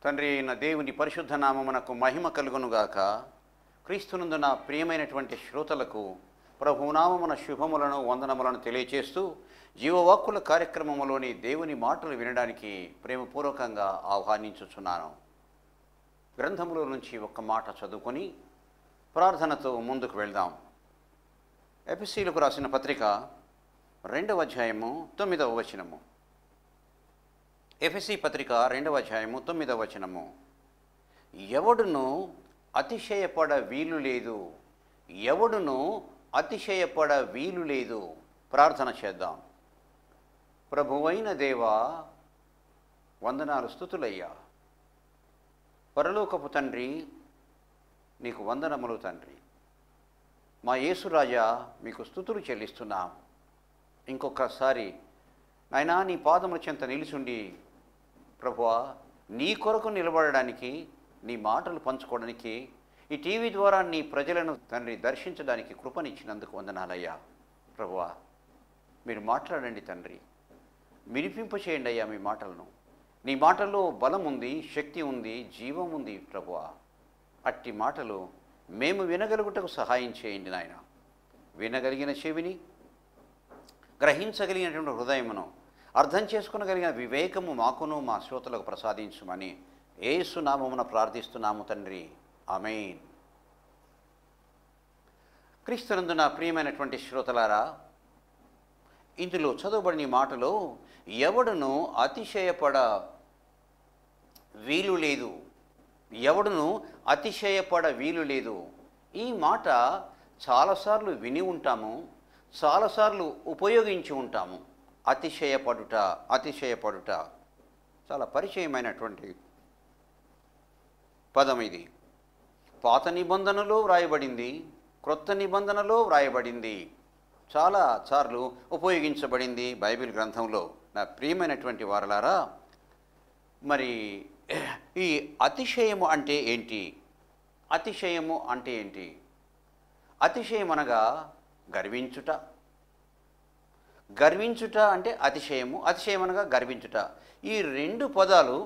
తండ్రి అయిన దేవుని పరిశుద్ధ నామమునకు మహిమ కలుగునుగాక. క్రీస్తునందున ప్రియమైనటువంటి శ్రోతలకు ప్రభునామమున శుభములను వందనములను తెలియచేస్తూ జీవవాక్కుల కార్యక్రమములోని దేవుని మాటలు వినడానికి ప్రేమపూర్వకంగా ఆహ్వానించుచున్నాను. గ్రంథములో నుంచి ఒక్క మాట చదువుకొని ప్రార్థనతో ముందుకు వెళ్దాం. ఎఫెసీయులకు రాసిన పత్రిక 2వ అధ్యాయము 9వ వచనము. ఎఫెసీ పత్రిక 2వ అధ్యాయము 9వ వచనము. ఎవడును అతిశయపడ వీలు లేదు, ఎవడును అతిశయపడ వీలు లేదు. ప్రార్థన చేద్దాం. ప్రభువైన దేవా, వందనాలు స్తుతులయ్యా. పరలోకపు తండ్రి, నీకు వందనములు తండ్రి. మా యేసురాజా, మీకు స్తుతులు చెల్లిస్తున్నాం. ఇంకొకసారి నాయనా నీ పాదముల చెంత నిలుచుండి ప్రభువా, నీ కొరకు నిలబడడానికి, నీ మాటలు పంచుకోవడానికి, ఈ టీవీ ద్వారా నీ ప్రజలను తండ్రి దర్శించడానికి కృపనిచ్చినందుకు వందనాలయ్యా. ప్రభువా, మీరు మాట్లాడండి తండ్రి, వినిపింపచేయండి అయ్యా మీ మాటలను. నీ మాటల్లో బలం ఉంది, శక్తి ఉంది, జీవం ఉంది ప్రభువా. అట్టి మాటలు మేము వినగలుగుటకు సహాయం చేయండి నాయన. వినగలిగిన చెవిని, గ్రహించగలిగినటువంటి హృదయమును, అర్థం చేసుకునగలిగిన వివేకము మాకును మా శ్రోతలకు ప్రసాదించుమని యేసు నామమున ప్రార్థిస్తున్నాము తండ్రి. ఆమేన్. క్రీస్తునందున ప్రియమైనటువంటి శ్రోతలారా, ఇందులో చదవబడిన మాటలో ఎవడును అతిశయపడ వీలు లేదు, ఎవడును అతిశయపడ వీలు లేదు. ఈ మాట చాలాసార్లు విని ఉంటాము, చాలాసార్లు ఉపయోగించి ఉంటాము. అతిశయపడుట, అతిశయపడుట చాలా పరిచయమైనటువంటి పదం ఇది. పాత నిబంధనలో వ్రాయబడింది, క్రొత్త నిబంధనలో వ్రాయబడింది, చాలా సార్లు ఉపయోగించబడింది బైబిల్ గ్రంథంలో. నా ప్రియమైనటువంటి వారలారా, మరి ఈ అతిశయము అంటే ఏంటి? అతిశయము అంటే ఏంటి? అతిశయం అనగా గర్వించుట. గర్వించుట అంటే అతిశయము, అతిశయం అనగా గర్వించుట. ఈ రెండు పదాలు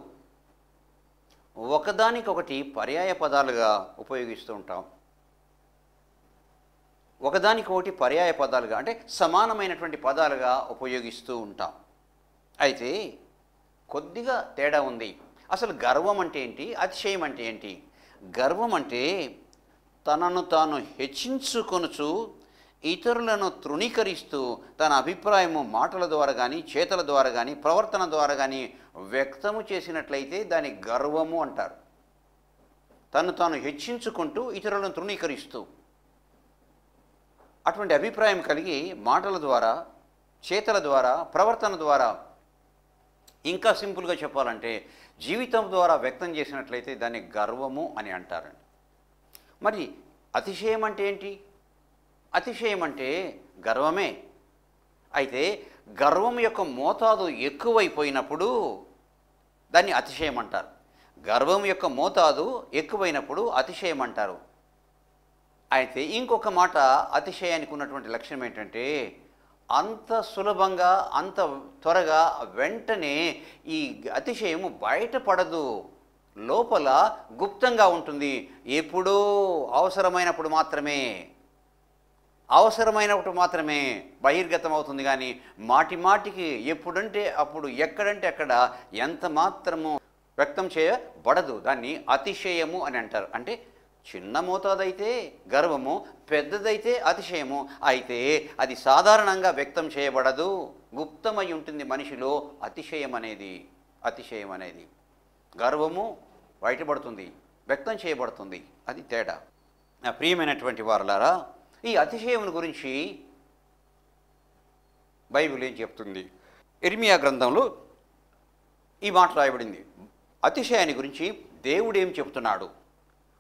ఒకదానికొకటి పర్యాయ పదాలుగా ఉపయోగిస్తూ ఉంటాం. ఒకదానికొకటి పర్యాయ పదాలుగా అంటే సమానమైనటువంటి పదాలుగా ఉపయోగిస్తూ ఉంటాం. అయితే కొద్దిగా తేడా ఉంది. అసలు గర్వం అంటే ఏంటి, అతిశయం అంటే ఏంటి? గర్వం అంటే తనను తాను హెచ్చించుకొనుచు ఇతరులను తృణీకరిస్తూ తన అభిప్రాయము మాటల ద్వారా కానీ, చేతల ద్వారా కానీ, ప్రవర్తన ద్వారా కానీ వ్యక్తము చేసినట్లయితే దాని గర్వము అంటారు. తను తాను హెచ్చించుకుంటూ ఇతరులను తృణీకరిస్తూ అటువంటి అభిప్రాయం కలిగి మాటల ద్వారా, చేతల ద్వారా, ప్రవర్తన ద్వారా, ఇంకా సింపుల్గా చెప్పాలంటే జీవితం ద్వారా వ్యక్తం చేసినట్లయితే దాన్ని గర్వము అని అంటారండి. మరి అతిశయం అంటే ఏంటి? అతిశయం అంటే గర్వమే. అయితే గర్వం యొక్క మోతాదు ఎక్కువైపోయినప్పుడు దాన్ని అతిశయం అంటారు. గర్వం యొక్క మోతాదు ఎక్కువైనప్పుడు అతిశయం అంటారు. అయితే ఇంకొక మాట అతిశయానికి ఉన్నటువంటి లక్షణం ఏంటంటే అంత సులభంగా, అంత త్వరగా, వెంటనే ఈ అతిశయము బయటపడదు, లోపల గుప్తంగా ఉంటుంది. ఎప్పుడో అవసరమైనప్పుడు మాత్రమే బహిర్గతం అవుతుంది. కానీ మాటి మాటికి ఎప్పుడంటే అప్పుడు, ఎక్కడంటే అక్కడ, ఎంత మాత్రము వ్యక్తం చేయబడదు. దాన్ని అతిశయము అని అంటారు. అంటే చిన్న మోతాదైతే గర్వము, పెద్దదైతే అతిశయము. అయితే అది సాధారణంగా వ్యక్తం చేయబడదు, గుప్తమై ఉంటుంది మనిషిలో అతిశయం అనేది. గర్వము బయటపడుతుంది, వ్యక్తం చేయబడుతుంది. అది తేడా. నా ప్రియమైనటువంటి వారలారా, ఈ అతిశయమును గురించి బైబిల్ ఏం చెప్తుంది? ఇర్మియా గ్రంథంలో ఈ మాట రాయబడింది. అతిశయాన్ని గురించి దేవుడు ఏం చెప్తున్నాడు,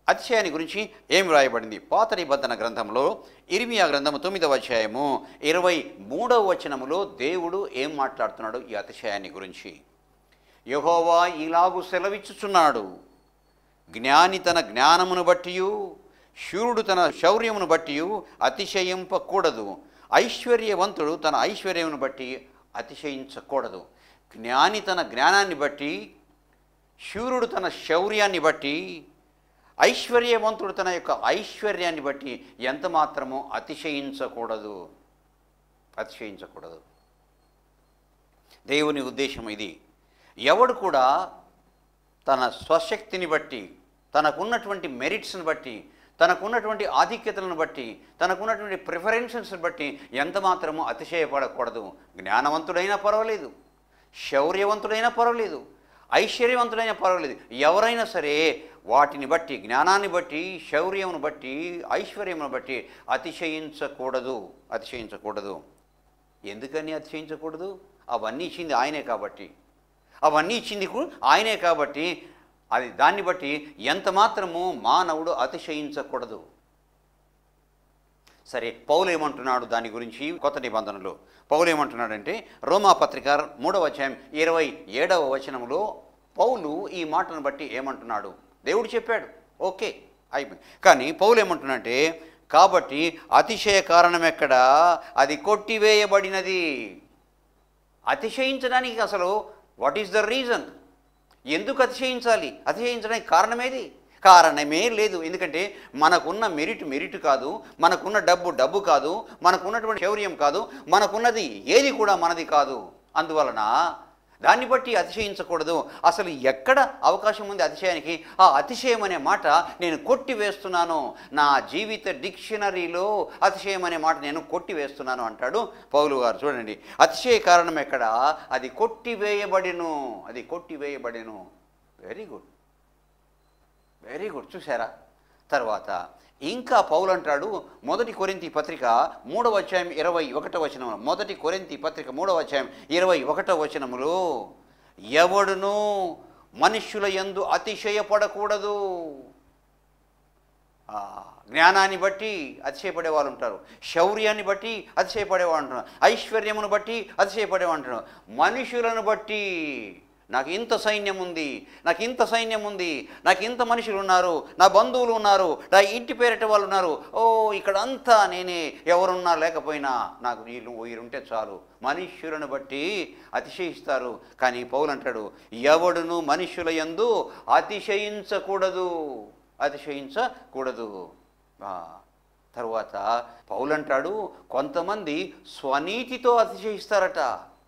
అతిశయాన్ని గురించి ఏం రాయబడింది? పాత నిబంధన గ్రంథంలో ఇర్మియా గ్రంథము 9వ అధ్యాయము 23వ వచనములో దేవుడు ఏం మాట్లాడుతున్నాడు ఈ అతిశయాన్ని గురించి? యెహోవా ఇలాగు సెలవిచ్చుచున్నాడు, జ్ఞాని తన జ్ఞానమును బట్టియు, శూరుడు తన శౌర్యమును బట్టియు అతిశయింపకూడదు, ఐశ్వర్యవంతుడు తన ఐశ్వర్యమును బట్టి అతిశయించకూడదు. జ్ఞాని తన జ్ఞానాన్ని బట్టి, శూరుడు తన శౌర్యాన్ని బట్టి, ఐశ్వర్యవంతుడు తన యొక్క ఐశ్వర్యాన్ని బట్టి ఎంత మాత్రమో అతిశయించకూడదు. అతిశయించకూడదు. దేవుని ఉద్దేశం ఇది. ఎవడు కూడా తన స్వశక్తిని బట్టి, తనకున్నటువంటి మెరిట్స్ని బట్టి, తనకున్నటువంటి ఆధిక్యతలను బట్టి, తనకున్నటువంటి ప్రిఫరెన్సెస్ని బట్టి ఎంత మాత్రమో అతిశయపడకూడదు. జ్ఞానవంతుడైనా పర్వాలేదు, శౌర్యవంతుడైనా పర్వాలేదు, ఐశ్వర్యవంతుడైనా పర్వాలేదు, ఎవరైనా సరే వాటిని బట్టి, జ్ఞానాన్ని బట్టి, శౌర్యమును బట్టి, ఐశ్వర్యమును బట్టి అతిశయించకూడదు. అతిశయించకూడదు. ఎందుకని అతిశయించకూడదు? అవన్నీ ఇచ్చింది ఆయనే కాబట్టి, అవన్నీ ఇచ్చింది ఆయనే కాబట్టి అది దాన్ని బట్టి ఎంత మాత్రము మానవుడు అతిశయించకూడదు. సరే, పౌలు ఏమంటున్నాడు దాని గురించి? కొత్త నిబంధనలో పౌలు ఏమంటున్నాడంటే, రోమాపత్రిక 3వ అధ్యాయం 27వ వచనంలో పౌలు ఈ మాటను బట్టి ఏమంటున్నాడు? దేవుడు చెప్పాడు, ఓకే, అయిపోయింది. కానీ పౌలు ఏమంటున్నాడంటే, కాబట్టి అతిశయ కారణం ఎక్కడా? అది కొట్టివేయబడినది. అతిశయించడానికి అసలు వాట్ ఈస్ ద రీజన్? ఎందుకు అతిశయించాలి? అతిశయించడానికి కారణమేది? కారణమే లేదు. ఎందుకంటే మనకున్న మెరిట్ కాదు, మనకున్న డబ్బు కాదు, మనకున్నటువంటి శౌర్యం కాదు, మనకున్నది ఏది కూడా మనది కాదు. అందువలన దాన్ని బట్టి అతిశయించకూడదు. అసలు ఎక్కడ అవకాశం ఉంది అతిశయానికి? ఆ అతిశయం అనే మాట నేను కొట్టివేస్తున్నాను. నా జీవిత డిక్షనరీలో అతిశయం అనే మాట నేను కొట్టివేస్తున్నాను అంటాడు పౌలు గారు. చూడండి, అతిశయ కారణం ఎక్కడ? అది కొట్టివేయబడెను. అది కొట్టివేయబడెను. Very good, very good. చూసారా? తర్వాత ఇంకా పౌలు అంటాడు, 1 కొరింథీ పత్రిక 3వ అధ్యాయం 21వ వచనంలో, 1 కొరింథీ పత్రిక 3వ అధ్యాయం 21వ వచనములో, ఎవడును మనుష్యుల యందు అతిశయపడకూడదు. జ్ఞానాన్ని బట్టి అతిశయపడే వాళ్ళు ఉంటారు, శౌర్యాన్ని బట్టి అతిశయపడేవాళ్ళు అంటున్నారు, ఐశ్వర్యమును బట్టి అతిశయపడేవాళ్ళు అంటున్నారు. మనుషులను బట్టి నాకు ఇంత సైన్యం ఉంది, నాకు ఇంత సైన్యం ఉంది, నాకు ఇంత మనుషులు ఉన్నారు, నా బంధువులు ఉన్నారు, నా ఇంటి పేరిట వాళ్ళు ఉన్నారు, ఓ ఇక్కడ అంతా నేనే, ఎవరున్నా లేకపోయినా నాకు వీరుంటే చాలు. మనుష్యులను బట్టి అతిశయిస్తారు. కానీ పౌలు అంటాడు, ఎవడును మనుష్యుల యందు అతిశయించకూడదు. అతిశయించకూడదు. తరువాత పౌలు అంటాడు, కొంతమంది స్వనీతితో అతిశయిస్తారట.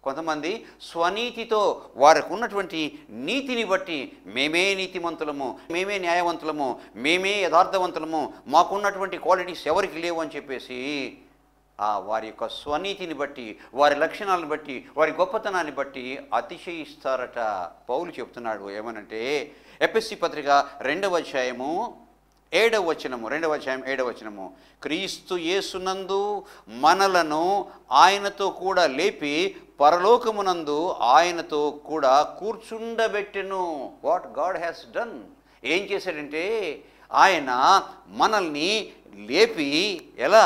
కొంతమంది స్వనీతితో వారికి ఉన్నటువంటి నీతిని బట్టి మేమే నీతిమంతులము, మేమే న్యాయవంతులము, మేమే యథార్థవంతులము, మాకున్నటువంటి క్వాలిటీస్ ఎవరికి లేవు అని చెప్పేసి వారి యొక్క స్వనీతిని బట్టి, వారి లక్షణాలను బట్టి, వారి గొప్పతనాన్ని బట్టి అతిశయిస్తారట. పౌలు చెప్తున్నాడు ఏమనంటే, ఎఫెసీ పత్రిక 2వ అధ్యాయము 7వ వచనము, 2వ అధ్యాయం 7వ వచనము, క్రీస్తు యేసునందు మనలను ఆయనతో కూడా లేపి పరలోకమునందు ఆయనతో కూడా కూర్చుండబెట్టెను. What God has done? ఏం చేశాడంటే, ఆయన మనల్ని లేపి, ఎలా?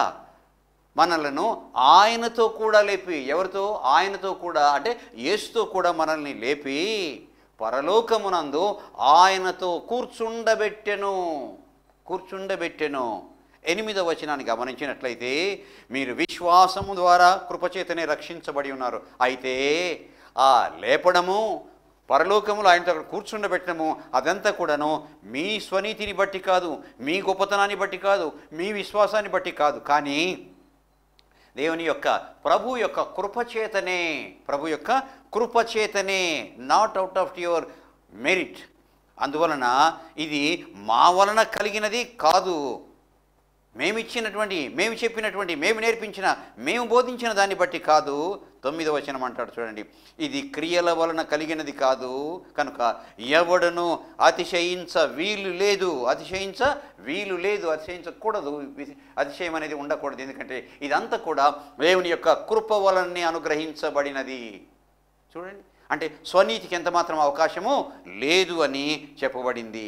మనలను ఆయనతో కూడా లేపి, ఎవరితో? ఆయనతో కూడా, అంటే యేసుతో కూడా మనల్ని లేపి పరలోకమునందు ఆయనతో కూర్చుండబెట్టెను. 8వ వచనాన్ని గమనించినట్లయితే, మీరు విశ్వాసము ద్వారా కృపచేతనే రక్షించబడి ఉన్నారు. అయితే ఆ లేపడము, పరలోకములో ఆయనతో అక్కడ కూర్చుండబెట్టడము, అదంతా కూడాను మీ స్వనీతిని బట్టి కాదు, మీ గొప్పతనాన్ని బట్టి కాదు, మీ విశ్వాసాన్ని బట్టి కాదు, కానీ దేవుని యొక్క ప్రభు యొక్క కృపచేతనే. ప్రభు యొక్క కృపచేతనే, not out of your merit. అందువలన ఇది మా వలన కలిగినది కాదు. మేము చెప్పినటువంటి, మేము నేర్పించిన, మేము బోధించిన దాన్ని బట్టి కాదు. 9వ వచనం అంటాడు చూడండి, ఇది క్రియల వలన కలిగినది కాదు, కనుక ఎవడును అతిశయించ వీలు లేదు. అతిశయించకూడదు. అతిశయం అనేది ఉండకూడదు. ఎందుకంటే ఇదంతా కూడా దేవుని యొక్క కృప వలనే అనుగ్రహించబడినది. చూడండి, అంటే స్వనీతికి ఎంత మాత్రం అవకాశము లేదు అని చెప్పబడింది.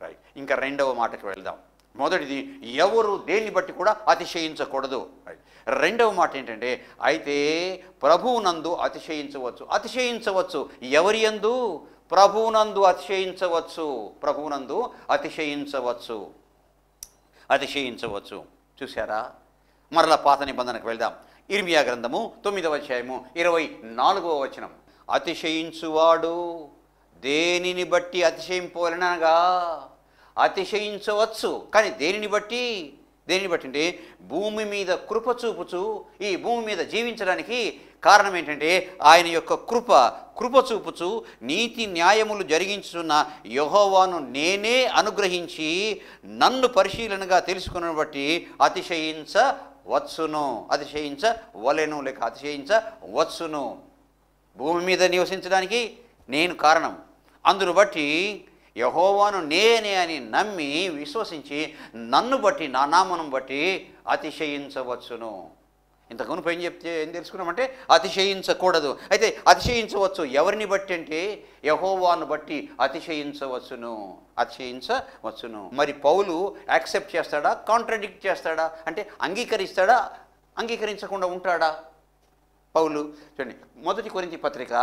రైట్, ఇంకా 2వ మాటకు వెళ్దాం. మొదటిది, ఎవరు దేన్ని బట్టి కూడా అతిశయించకూడదు. రైట్, 2వ మాట ఏంటంటే, అయితే ప్రభువునందు అతిశయించవచ్చు. ఎవరి యందు? ప్రభువునందు అతిశయించవచ్చు. చూసారా? మరలా పాత నిబంధనకు వెళ్దాం. ఇర్మియా గ్రంథము 9వ అధ్యాయము 24వ వచనం, అతిశయించువాడు దేనిని బట్టి అతిశయింపవలనగా అతిశయించవచ్చు. కానీ దేనిని బట్టి అంటే భూమి మీద కృప చూపుచు ఈ భూమి మీద జీవించడానికి కారణం ఏంటంటే ఆయన యొక్క కృప చూపుచు నీతి న్యాయములు జరిగించున్న యెహోవాను నేనే అనుగ్రహించి నన్ను పరిశీలనగా తెలుసుకున్న బట్టి అతిశయించవలెను లేక అతిశయించవచ్చును. భూమి మీద నివసించడానికి నేను కారణం. అందును బట్టి యెహోవాను నేనే అని నమ్మి విశ్వసించి నన్ను బట్టి నా నామమును బట్టి అతిశయించవచ్చును. ఇంతకుముందు ఏం తెలుసుకున్నామంటే అతిశయించకూడదు. అయితే అతిశయించవచ్చు. ఎవరిని బట్టి అంటే యెహోవాను బట్టి అతిశయించవచ్చును. మరి పౌలు యాక్సెప్ట్ చేస్తాడా, కాంట్రడిక్ట్ చేస్తాడా, అంటే అంగీకరిస్తాడా, అంగీకరించకుండా ఉంటాడా? పౌలు చూడండి, 1 కొరింథీ పత్రిక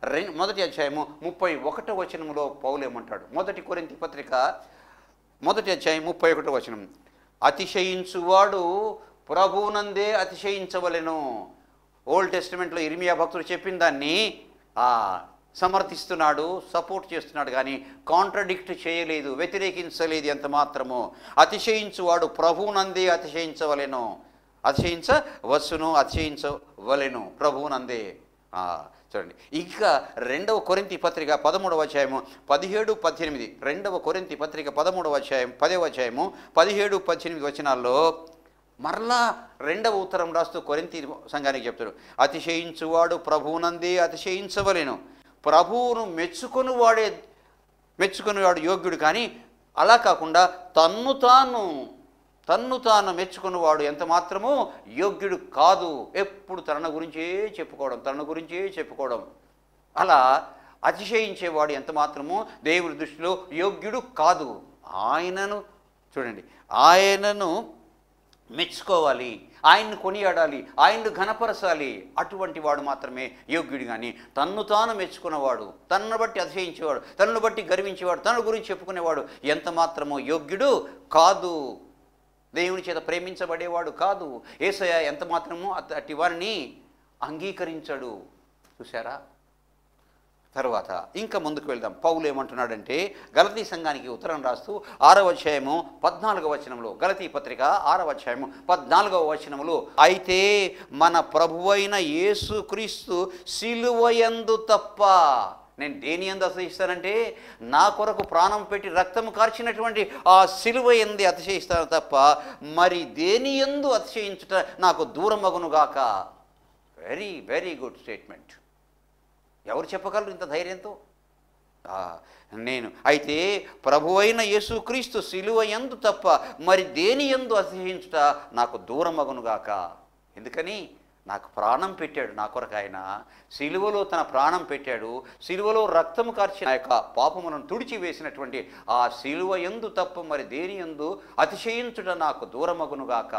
1వ అధ్యాయము 31వ వచనములో పౌలు ఏమంటాడు? 1 కొరింథీ పత్రిక 1వ అధ్యాయం 31వ వచనం, అతిశయించువాడు ప్రభువునందే అతిశయించవలెను. ఓల్డ్ టెస్టిమెంట్లో ఇర్మియా భక్తుడు చెప్పిన దాన్ని సమర్థిస్తున్నాడు, సపోర్ట్ చేస్తున్నాడు, కానీ కాంట్రడిక్ట్ చేయలేదు, వ్యతిరేకించలేదు ఎంత మాత్రము. అతిశయించువాడు ప్రభువునందే అతిశయించవలెను ప్రభువునందే. చూడండి, ఇంకా 2వ కొరింథీ పత్రిక 13వ అధ్యాయము 17-18, 2వ కొరింథీ పత్రిక 13వ అధ్యాయం 10వ అధ్యాయము 17-18 వచనాల్లో మరలా 2వ ఉత్తరం రాస్తూ కొరింథీ సంఘానికి చెప్తాడు, అతిశయించువాడు ప్రభువునందే అతిశయించవలెను. ప్రభువును మెచ్చుకునేవాడు యోగ్యుడు, కానీ అలా కాకుండా తన్ను తాను మెచ్చుకున్నవాడు ఎంత మాత్రమూ యోగ్యుడు కాదు. ఎప్పుడు తన గురించే చెప్పుకోవడం. అలా అతిశయించేవాడు ఎంత మాత్రము దేవుని దృష్టిలో యోగ్యుడు కాదు. ఆయనను మెచ్చుకోవాలి, ఆయన్ను కొనియాడాలి, ఆయన్ను ఘనపరచాలి. అటువంటి వాడు మాత్రమే యోగ్యుడు. కానీ తన్ను తాను మెచ్చుకున్నవాడు, తనను బట్టి అతిశయించేవాడు, తనను బట్టి గర్వించేవాడు, తన గురించి చెప్పుకునేవాడు ఎంత మాత్రమో యోగ్యుడు కాదు, దేవుని చేత ప్రేమించబడేవాడు కాదు. యేసయ్య ఎంత మాత్రమో అట్టి వారిని అంగీకరించడు. చూసారా? తర్వాత ఇంకా ముందుకు వెళ్దాం. పౌలు ఏమంటున్నాడంటే గలతీ సంఘానికి ఉత్తరం రాస్తూ 6వ అధ్యాయము 14వ వచనంలో, గలతీ పత్రిక 6వ అధ్యాయము 14వ వచనములో, అయితే మన ప్రభువైన యేసుక్రీస్తు సిలువయందు తప్ప, నేను దేని యందు అతిశయిస్తానంటే నా కొరకు ప్రాణం పెట్టి రక్తము కార్చినటువంటి ఆ సిలువ యందు అతిశయిస్తాను తప్ప మరి దేని యందు అతిశయించుట నాకు దూరమగునుగాక. Very very good statement. ఎవరు చెప్పగలరు ఇంత ధైర్యంతో? అయితే ప్రభువైన యేసుక్రీస్తు సిలువ యందు తప్ప మరి దేని యందు అతిశయించుట నాకు దూరమగునుగాక. ఎందుకని? నాకు ప్రాణం పెట్టాడు, నా కొరకు ఆయన సిలువలో తన ప్రాణం పెట్టాడు. సిలువలో రక్తము కార్చిన యొక్క పాపములను తుడిచివేసినటువంటి ఆ సిలువ యందు తప్ప మరి దేని యందు అతిశయించుట నాకు దూరమగునుగాక.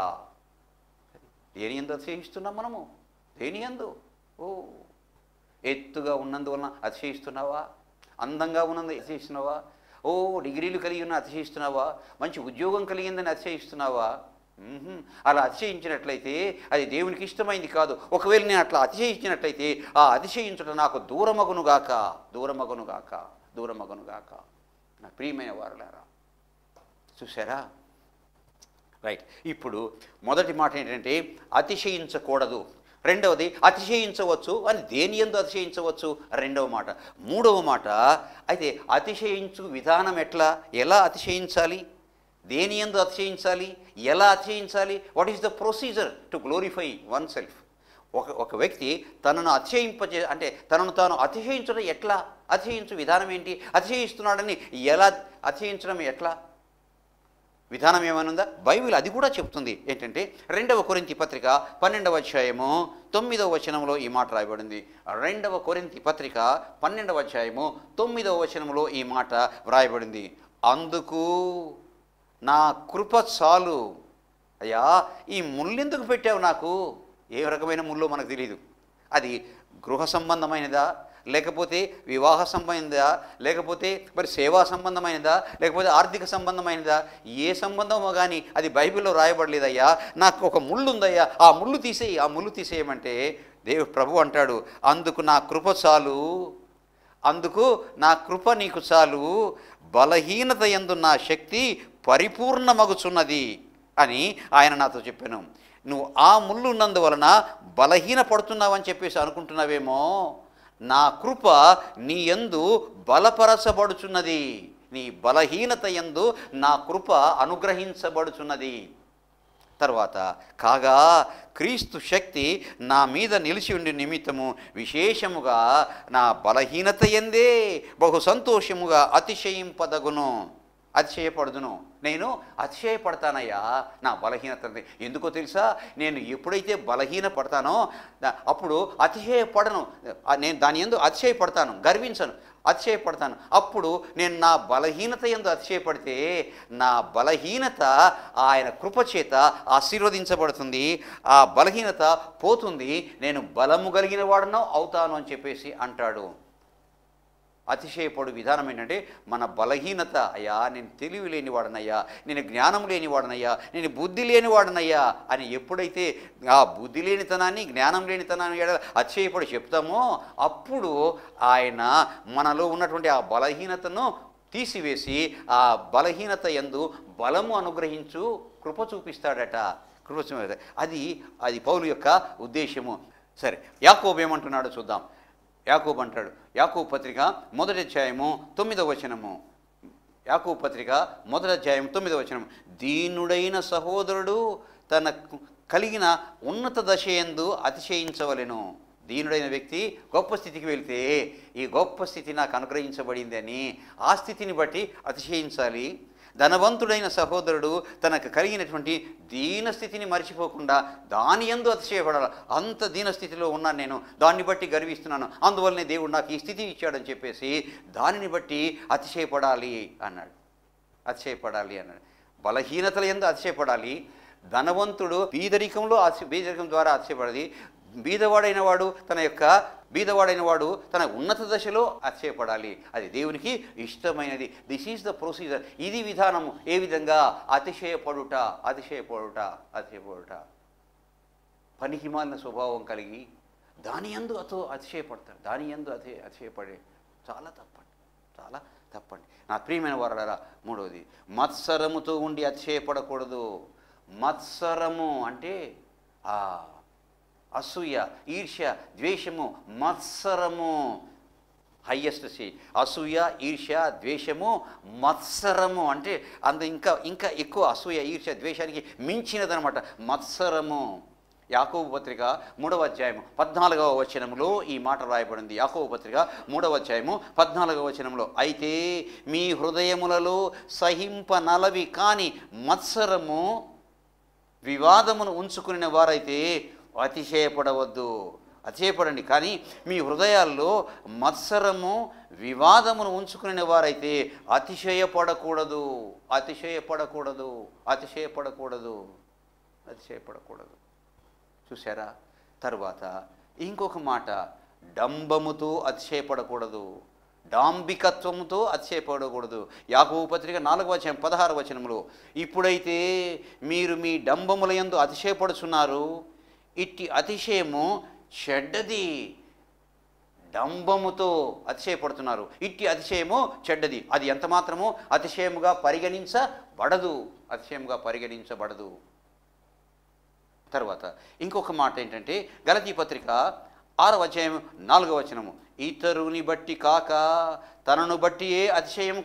దేని యందు అతిశయిస్తున్నాం మనము? దేని యందు? ఎత్తుగా ఉన్నందువలన అతిశయిస్తున్నావా? అందంగా ఉన్నందు అతిశయిస్తున్నావా? డిగ్రీలు కలిగి ఉన్న అతిశయిస్తున్నావా? మంచి ఉద్యోగం కలిగిందని అతిశయిస్తున్నావా? అలా అతిశయించినట్లయితే అది దేవునికి ఇష్టమైంది కాదు. ఒకవేళ నేను అట్లా అతిశయించినట్లయితే ఆ అతిశయించుట నాకు దూరమగునుగాక. నా ప్రియమైన వారులారా, చూసారా? రైట్. ఇప్పుడు మొదటి మాట ఏంటంటే అతిశయించకూడదు. రెండవది అతిశయించవచ్చు అని దేని యందు అతిశయించవచ్చు రెండవ మాట. మూడవ మాట, అయితే అతిశయించు విధానం ఎలా అతిశయించాలి, దేని యందు అతిశయించాలి, ఎలా అతిశయించాలి, what is the procedure to glorify oneself. ఒక వ్యక్తి తనను అంటే తనను తాను అతిశయించడం ఎట్లా, అతిశయించు విధానం ఏంటి, అతిశయిస్తున్నాడని ఎలా అతిశయించడం ఎట్లా, విధానం ఏమైనా బైబిల్ అది కూడా చెప్తుంది. ఏంటంటే 2వ కొరింథీ పత్రిక 12వ అధ్యాయము 9వ వచనంలో ఈ మాట రాయబడింది. 2వ కొరింథీ పత్రిక 12వ అధ్యాయము 9వ వచనంలో ఈ మాట వ్రాయబడింది. అందుకు నా కృప చాలు. అయ్యా, ఈ ముళ్ళు ఎందుకు పెట్టావు నాకు? ఏ రకమైన ముళ్ళో మనకు తెలియదు. అది గృహ సంబంధమైనదా, లేకపోతే వివాహ సంబంధమైనదా, లేకపోతే మరి సేవా సంబంధమైనదా, లేకపోతే ఆర్థిక సంబంధమైనదా, ఏ సంబంధమో కానీ అది బైబిల్లో రాయబడలేదయ్యా. నాకు ఒక ముళ్ళు ఉందయ్యా, ఆ ముళ్ళు తీసేయమంటే ప్రభు అంటాడు, అందుకు నా కృప చాలు, అందుకు నా కృప నీకు చాలు, బలహీనత యందు నా శక్తి పరిపూర్ణమగుచున్నది అని ఆయన నాతో చెప్పాను. నువ్వు ఆ ముళ్ళు ఉన్నందువలన బలహీన పడుతున్నావని చెప్పేసి అనుకుంటున్నావేమో, నా కృప నీ యందు బలపరచబడుచున్నది. నీ బలహీనత యందు నా కృప అనుగ్రహించబడుచున్నది. తర్వాత కాగా క్రీస్తు శక్తి నా మీద నిలిచి ఉండి నిమిత్తము విశేషముగా నా బలహీనత యందే బహు సంతోషముగా అతిశయింపదగును, అతిశయపడుదును. నేను అతిశయపడతానయ్యా నా బలహీనత. ఎందుకో తెలుసా, నేను ఎప్పుడైతే బలహీన పడతానో అప్పుడు అతిశయపడను. నేను దాని యందు అతిశయపడతాను, గర్వించను, అతిశయపడతాను. అప్పుడు నేను నా బలహీనత యందు అతిశయపడితే నా బలహీనత ఆయన కృపచేత ఆశీర్వదించబడుతుంది. ఆ బలహీనత పోతుంది, నేను బలము కలిగిన వాడను అవుతాను అని చెప్పేసి అంటాడు. అతిశయపడు విధానం ఏంటంటే, మన బలహీనత, అయ్యా నేను తెలివి లేనివాడనయ్యా, నేను జ్ఞానం లేనివాడనయ్యా, నేను బుద్ధి లేనివాడనయ్యా అని ఎప్పుడైతే ఆ బుద్ధి లేనితనాన్ని, జ్ఞానం లేనితనాన్ని అతిశయపడి చెప్తామో అప్పుడు ఆయన మనలో ఉన్నటువంటి ఆ బలహీనతను తీసివేసి ఆ బలహీనత యందు బలము అనుగ్రహించు కృప చూపిస్తాడట. కృప అది పౌలు యొక్క ఉద్దేశము. సరే, యాకోబు ఏమంటున్నాడో చూద్దాం. యాకోబు అంటాడు, యాకోబు పత్రిక 1వ అధ్యాయము 9వ వచనము. యాకోబు పత్రిక 1వ అధ్యాయం 9వ వచనం. దీనుడైన సహోదరుడు తన కలిగిన ఉన్నత దశయందు అతిశయించవలెను. దీనుడైన వ్యక్తి గొప్ప స్థితికి వెళ్తే ఈ గొప్ప స్థితి నాకు అనుగ్రహించబడింది అని ఆ స్థితిని బట్టి అతిశయించాలి. ధనవంతుడైన సహోదరుడు తనకు కలిగినటువంటి దీనస్థితిని మర్చిపోకుండా దాని యందు అతిశయపడాలి. అంత దీనస్థితిలో ఉన్నాను నేను, దాన్ని బట్టి గర్విస్తున్నాను, అందువల్లనే దేవుడు నాకు ఈ స్థితి ఇచ్చాడని చెప్పేసి దానిని బట్టి అతిశయపడాలి అన్నాడు. అతిశయపడాలి అన్నాడు. బలహీనతల యందు అతిశయపడాలి. ధనవంతుడు బీదరికం ద్వారా అతిశయపడాలి. బీదవాడైన వాడు తన ఉన్నత దశలో అతిశయపడాలి. అది దేవునికి ఇష్టమైనది. This is the procedure. ఇది విధానము. ఏ విధంగా? అతిశయపడుట. పనికి మాలిన స్వభావం కలిగి దాని యందు అతిశయపడతాడు. దాని యందు అతిశయపడే చాలా తప్పండి. నా ప్రియమైన వారలారా, 3వది, మత్సరముతో ఉండి అతిశయపడకూడదు. మత్సరము అంటే అసూయ, ఈర్ష్య, ద్వేషము, మత్సరము. హయ్యెస్ట్ అసూయ, ఈర్ష్య, ద్వేషము, మత్సరము అంటే ఇంకా ఎక్కువ. అసూయ, ఈర్ష్య, ద్వేషానికి మించినదనమాట మత్సరము. యాకోబు పత్రిక 3వ అధ్యాయము 14వ వచనంలో ఈ మాట రాయబడింది. యాకోబు పత్రిక 3వ అధ్యాయము 14వ వచనంలో, అయితే మీ హృదయములలో సహింపనలవి కాని మత్సరము, వివాదమును ఉంచుకుని వారైతే అతిశయపడండి. కానీ మీ హృదయాల్లో మత్సరము, వివాదమును ఉంచుకునే వారైతే అతిశయపడకూడదు. చూసారా? తరువాత ఇంకొక మాట, డంబముతో అతిశయపడకూడదు, డాంబికత్వముతో అతిశయపడకూడదు. యాకోబు పత్రిక 4వ అధ్యాయం 16వ వచనములో, ఇప్పుడైతే మీరు మీ డంబముల యందు అతిశయపడుచున్నారు, ఇట్టి అతిశయము చెడ్డది. డంబముతో అతిశయపడుతున్నారు, ఇట్టి అతిశయము చెడ్డది. అది ఎంత మాత్రము అతిశయముగా పరిగణించబడదు. తర్వాత ఇంకొక మాట ఏంటంటే, గలతీ పత్రిక 6వ అధ్యాయం 4వ వచనము, ఇతరుని బట్టి కాక తనను బట్టియే అతిశయం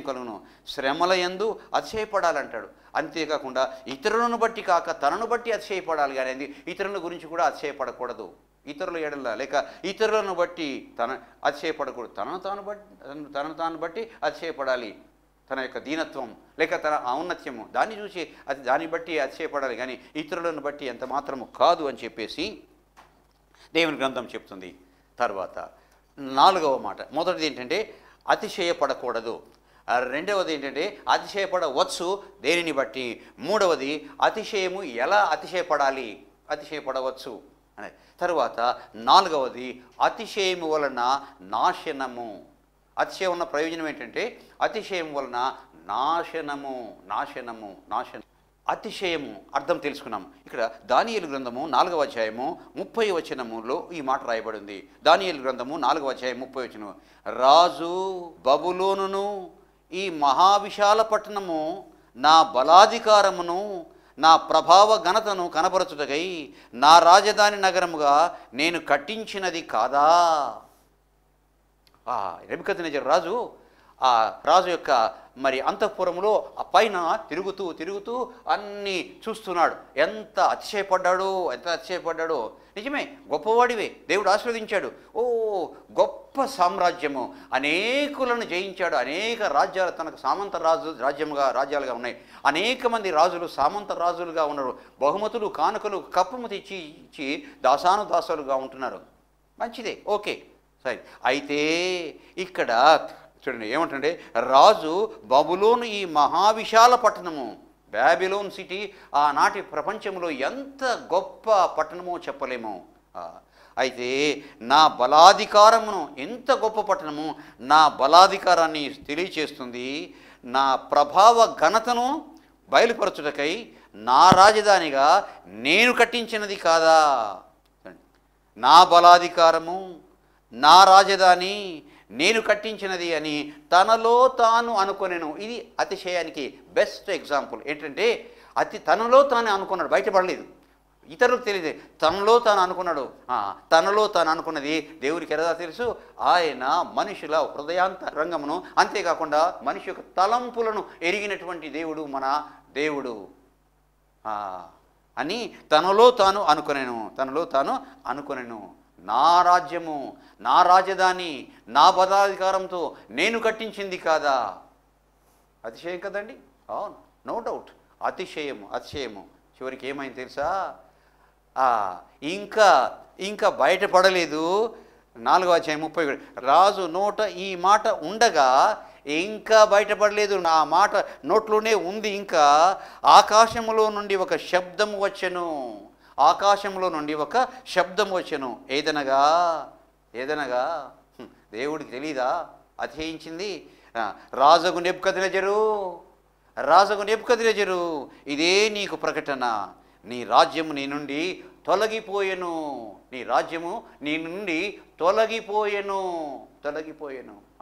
కలుగును. శ్రమల యందు అతిశయపడాలంటాడు. అంతేకాకుండా ఇతరులను బట్టి కాక తనను బట్టి అతిశయపడాలి. కానీ ఇతరుల గురించి కూడా అతిశయపడకూడదు. ఇతరుల ఎడల లేక ఇతరులను బట్టి అతిశయపడకూడదు. తనను తాను బట్టి అతిశయపడాలి. తన యొక్క దీనత్వం లేక తన ఔన్నత్యము దాన్ని బట్టి అతిశయపడాలి. కానీ ఇతరులను బట్టి ఎంత మాత్రము కాదు అని చెప్పేసి దేవుని గ్రంథం చెప్తుంది. తర్వాత 4వ మాట, మొదటిది ఏంటంటే అతిశయపడకూడదు. 2వది ఏంటంటే అతిశయపడవచ్చు దేనిని బట్టి. 3వది అతిశయము ఎలా అతిశయపడవచ్చు అనే. తర్వాత 4వది అతిశయము వలన నాశనము. అతిశయం ఉన్న ప్రయోజనం ఏంటంటే అతిశయం వలన నాశనం. అతిశయము అర్థం తెలుసుకున్నాం. ఇక్కడ దానియేలు గ్రంథము 4వ అధ్యాయము 30వ వచనములో ఈ మాట రాయబడింది. దానియేలు గ్రంథము 4వ అధ్యాయం 30వ వచనం, రాజు బబులోనును ఈ మహావిశాల పట్టణము నా బలాధికారమును నా ప్రభావ ఘనతను కనపరచుటకై నా రాజధాని నగరముగా నేను కట్టించినది కాదా. నెబుకద్నెజరు రాజు యొక్క మరి అంతఃపురములో ఆ పైన తిరుగుతూ అన్నీ చూస్తున్నాడు. ఎంత అతిశయపడ్డాడో. నిజమే, గొప్పవాడివే, దేవుడు ఆశీర్వదించాడు. గొప్ప సామ్రాజ్యము, అనేకులను జయించాడు. అనేక రాజ్యాలు తనకు రాజ్యాలుగా ఉన్నాయి. అనేక మంది రాజులు సామంత రాజులుగా ఉన్నారు. బహుమతులు కానుకలు కప్పము తెచ్చి దాసానుదాసులుగా ఉంటున్నారు. మంచిదే, ఓకే, సరే. అయితే ఇక్కడ చూడండి ఏమంటే, రాజు బబులోను ఈ మహావిశాల పట్టణము, బాబిలోన్ సిటీ ఆనాటి ప్రపంచంలో ఎంత గొప్ప పట్టణమో చెప్పలేము. అయితే నా బలాధికారమును, ఎంత గొప్ప పట్టణము, నా బలాధికారాన్ని తెలియచేస్తుంది. నా ప్రభావ ఘనతను బయలుపరచుటకై నా రాజధానిగా నేను కట్టించినది కాదా. నా బలాధికారము, నా రాజధాని నేను కట్టించినది అని తనలో తాను అనుకొనెను. ఇది అతిశయానికి బెస్ట్ ఎగ్జాంపుల్. ఏంటంటే తనలో తాను అనుకున్నాడు, బయటపడలేదు, ఇతరులకు తెలియదు. తనలో తాను అనుకున్నాడు. తనలో తాను అనుకున్నది దేవుడికి ఎలా తెలుసు? ఆయన మనుషుల హృదయాంతరంగమును, అంతేకాకుండా మనిషి యొక్క తలంపులను ఎరిగినటువంటి దేవుడు మన దేవుడు అని తనలో తాను అనుకొనెను. నా రాజ్యము, నా రాజధాని, నా పదాధికారంతో నేను కట్టించింది కాదా. అతిశయం కదండి. అవును, నో డౌట్. అతిశయము చివరికి ఏమైంది తెలుసా? ఇంకా బయటపడలేదు. 4వ అధ్యాయం 30, రాజు నోట ఈ మాట ఉండగా ఇంకా బయటపడలేదు. నా మాట నోట్లోనే ఉంది. ఇంకా ఆకాశములో నుండి ఒక శబ్దము వచ్చెను. ఏదనగా దేవుడికి తెలీదా అతిశయించింది? రాజుకు నెబుకద్నెజరు, ఇదే నీకు ప్రకటన. నీ రాజ్యము నీ నుండి తొలగిపోయెను.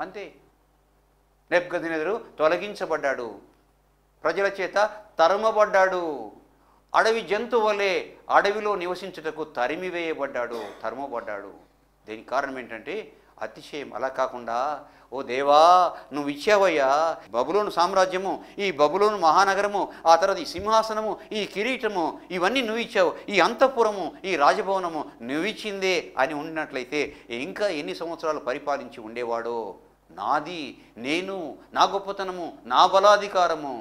అంతే. నెబుకద్నెజరు తొలగించబడ్డాడు, ప్రజల చేత తరుమబడ్డాడు. అడవి జంతువులే అడవిలో నివసించుటకు తరుమబడ్డాడు. దీనికి కారణం ఏంటంటే అతిశయం. అలా కాకుండా, ఓ దేవా, నువ్వు ఇచ్చావయ్యా బబులోను సామ్రాజ్యము, ఈ బబులోను మహానగరము, ఆ తర్వాత ఈ సింహాసనము, ఈ కిరీటము, ఇవన్నీ నువ్వు ఇచ్చావు. ఈ అంతఃపురము, ఈ రాజభవనము నువ్వు ఇచ్చిందే అని ఉన్నట్లయితే ఇంకా ఎన్ని సంవత్సరాలు పరిపాలించి ఉండేవాడో. నాది, నేను, నా గొప్పతనము, నా బలాధికారము.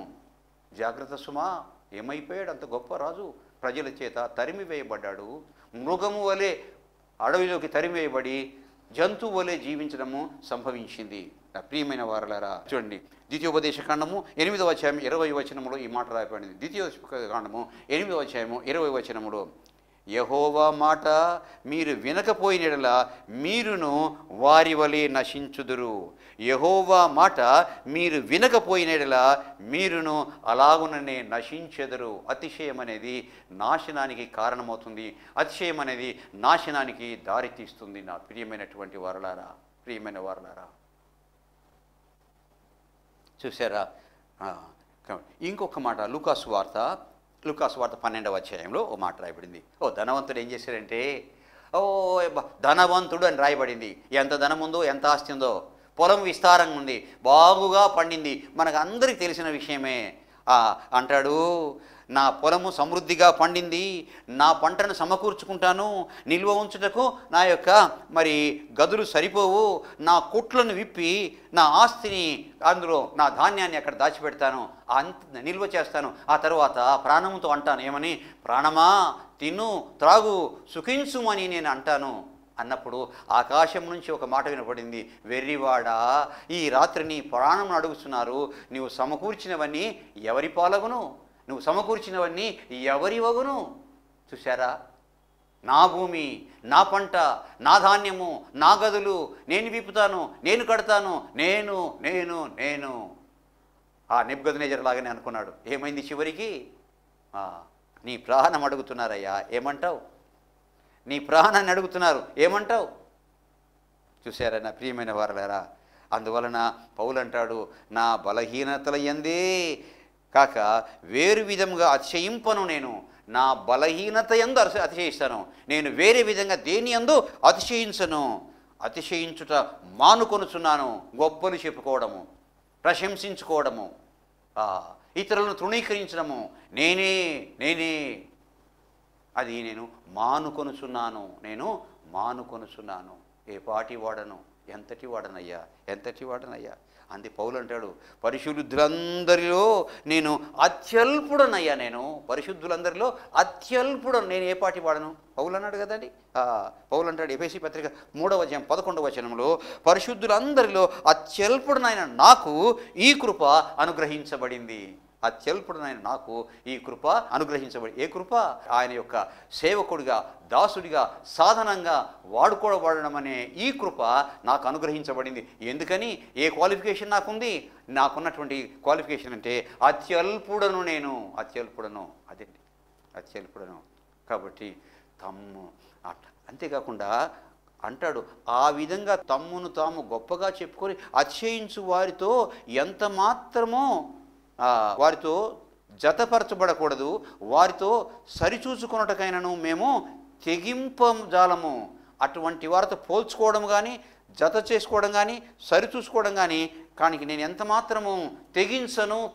జాగ్రత్త సుమా. ఏమైపోయాడు అంత గొప్ప రాజు? ప్రజల చేత తరిమివేయబడ్డాడు. మృగము వలె అడవిలోకి తరిమివేయబడి జంతువు వలె జీవించడము సంభవించింది. నా ప్రియమైన వారలారా, చూడండి, ద్వితీయోపదేశకాండము 8వ అధ్యాయం 20వ వచనములో ఈ మాట రాయబడింది. ద్వితీయోపదేశకాండము 8వ అధ్యాయము 20వ వచనములో, యెహోవా మాట మీరు వినకపోయిన యెడల మీరును వారి వలె నశించుదురు. యెహోవా మాట మీరు వినకపోయిన యెడల మీరును అలాగుననే నశించెదరు. అతిశయం అనేది నాశనానికి కారణమవుతుంది. అతిశయం అనేది నాశనానికి దారితీస్తుంది. నా ప్రియమైనటువంటి వారలారా, చూసారా? ఇంకొక మాట, లూకాసు వార్త 12వ అధ్యాయంలో ఓ మాట రాయబడింది. ధనవంతుడు ఏం చేశాడంటే, ధనవంతుడు అని రాయబడింది. ఎంత ధనం ఉందో, ఎంత ఆస్తి ఉందో, పొలం విస్తారంగా ఉంది, బాగుగా పండింది, మనకు అందరికీ తెలిసిన విషయమే. అంటాడు, నా పొలము సమృద్ధిగా పండింది, నా పంటను సమకూర్చుకుంటాను, నిల్వ ఉంచుటకు నా యొక్క మరి గదులు సరిపోవు, నా కొట్లను విప్పి నా ఆస్తిని, అందులో నా ధాన్యాన్ని అక్కడ దాచిపెడతాను, నిల్వ చేస్తాను. ఆ తర్వాత ప్రాణంతో అంటాను, ఏమని? ప్రాణమా తిను త్రాగు సుఖించుమని నేను అంటాను. అన్నప్పుడు ఆకాశం నుంచి ఒక మాట వినపడింది, వెర్రివాడా, ఈ రాత్రి నీ ప్రాణం అడుగుతున్నారు, నువ్వు సమకూర్చినవన్నీ ఎవరి పాలగును? నువ్వు సమకూర్చినవన్నీ ఎవరి వగును? చూశారా? నా భూమి, నా పంట, నా ధాన్యము, నా గదులు నేను విప్పుతాను, నేను కడతాను, నేను. ఆ నెబుకద్నెజరు లాగానే అనుకున్నాడు. ఏమైంది చివరికి? నీ ప్రాణం అడుగుతున్నారయ్యా, ఏమంటావు? నీ ప్రాణాన్ని అడుగుతున్నారు, ఏమంటావు? చూసారా నా ప్రియమైన వారలారా? అందువలన పౌలు అంటాడు, నా బలహీనతల యందే కాక వేరు విధంగా అతిశయింపను, నేను నా బలహీనత యందు అతిశయిస్తాను, నేను వేరే విధంగా దేని యందు అతిశయించను. అతిశయించుట మానుకొనుచున్నాను. గొప్పలు చెప్పుకోవడము, ప్రశంసించుకోవడము, ఇతరులను తృణీకరించడము, నేనే అది నేను మానుకొనుచున్నాను. ఏ పాటి వాడను, ఎంతటి వాడనయ్యా. అంది పౌలు అంటాడు, పరిశుద్ధులందరిలో నేను అత్యల్పుడనయ్యా. పరిశుద్ధులందరిలో అత్యల్పుడను, నేను ఏ పాటి వాడను? పౌలు అన్నాడు కదండి. పౌలు అంటాడు ఎఫెసీ పత్రిక 3:11 పరిశుద్ధులందరిలో అత్యల్పుడనైన నాకు ఈ కృప అనుగ్రహించబడింది. అత్యల్పుడనైన నాకు ఈ కృప అనుగ్రహించబడి, ఏ కృప? ఆయన యొక్క సేవకుడిగా, దాసుడిగా, సాధనంగా వాడుకోబడడం అనే ఈ కృప నాకు అనుగ్రహించబడింది. ఎందుకని? ఏ క్వాలిఫికేషన్ నాకుంది? నాకున్నటువంటి క్వాలిఫికేషన్ అంటే అత్యల్పుడను, అత్యల్పుడను. కాబట్టి అంతేకాకుండా అంటాడు, ఆ విధంగా తమ్మును తాము గొప్పగా చెప్పుకొని అతిశయించు వారితో ఎంత మాత్రమో వారితో జతపరచబడకూడదు, వారితో సరిచూసుకొనుటకైనను మేము తెగింపజాలము. అటువంటి వారితో పోల్చుకోవడం కానీ, జత చేసుకోవడం కానీ, సరిచూసుకోవడం కానీ నేను ఎంత మాత్రము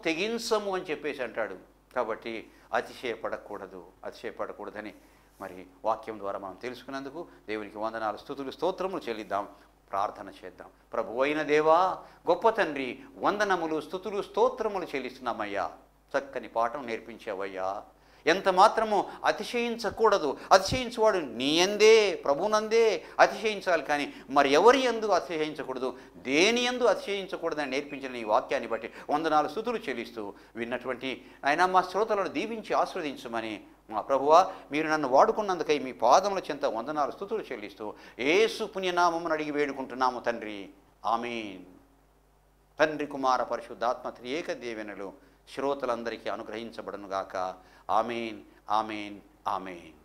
తెగించము అని చెప్పేసి అంటాడు. కాబట్టి అతిశయపడకూడదని మరి వాక్యం ద్వారా మనం తెలుసుకున్నందుకు దేవునికి వందనాలు, స్తుతులు, స్తోత్రములు చెల్లిద్దాం. ప్రార్థన చేద్దాం. ప్రభు అయిన దేవా, గొప్ప తండ్రి, వందనములు, స్తుతులు, స్తోత్రములు చెల్లిస్తున్నామయ్యా. చక్కని పాఠం నేర్పించావయ్యా. ఎంత మాత్రము అతిశయించకూడదు. అతిశయించువాడు నీ యందే, ప్రభునందే అతిశయించాలి, కానీ మరి ఎవరి యందు అతిశయించకూడదు, దేని యందు అతిశయించకూడదని నేర్పించిన నీ వాక్యాన్ని బట్టి వందనాలు, స్తుతులు చెల్లిస్తూ విన్నటువంటి ఆయన మా శ్రోతలను దీవించి ఆశీర్వదించమని మా ప్రభువా, మీరు నన్ను వాడుకున్నందుకై మీ పాదముల చెంత వందనాలు, స్తుతులు చెల్లిస్తూ యేసు పుణ్యనామమును అడిగి వేడుకుంటున్నాము తండ్రి. ఆమేన్. తండ్రి, కుమార, పరిశుద్ధాత్మ త్రియేక దీవెనలు శ్రోతలందరికీ అనుగ్రహించబడునుగాక. ఆమేన్, ఆమేన్, ఆమేన్.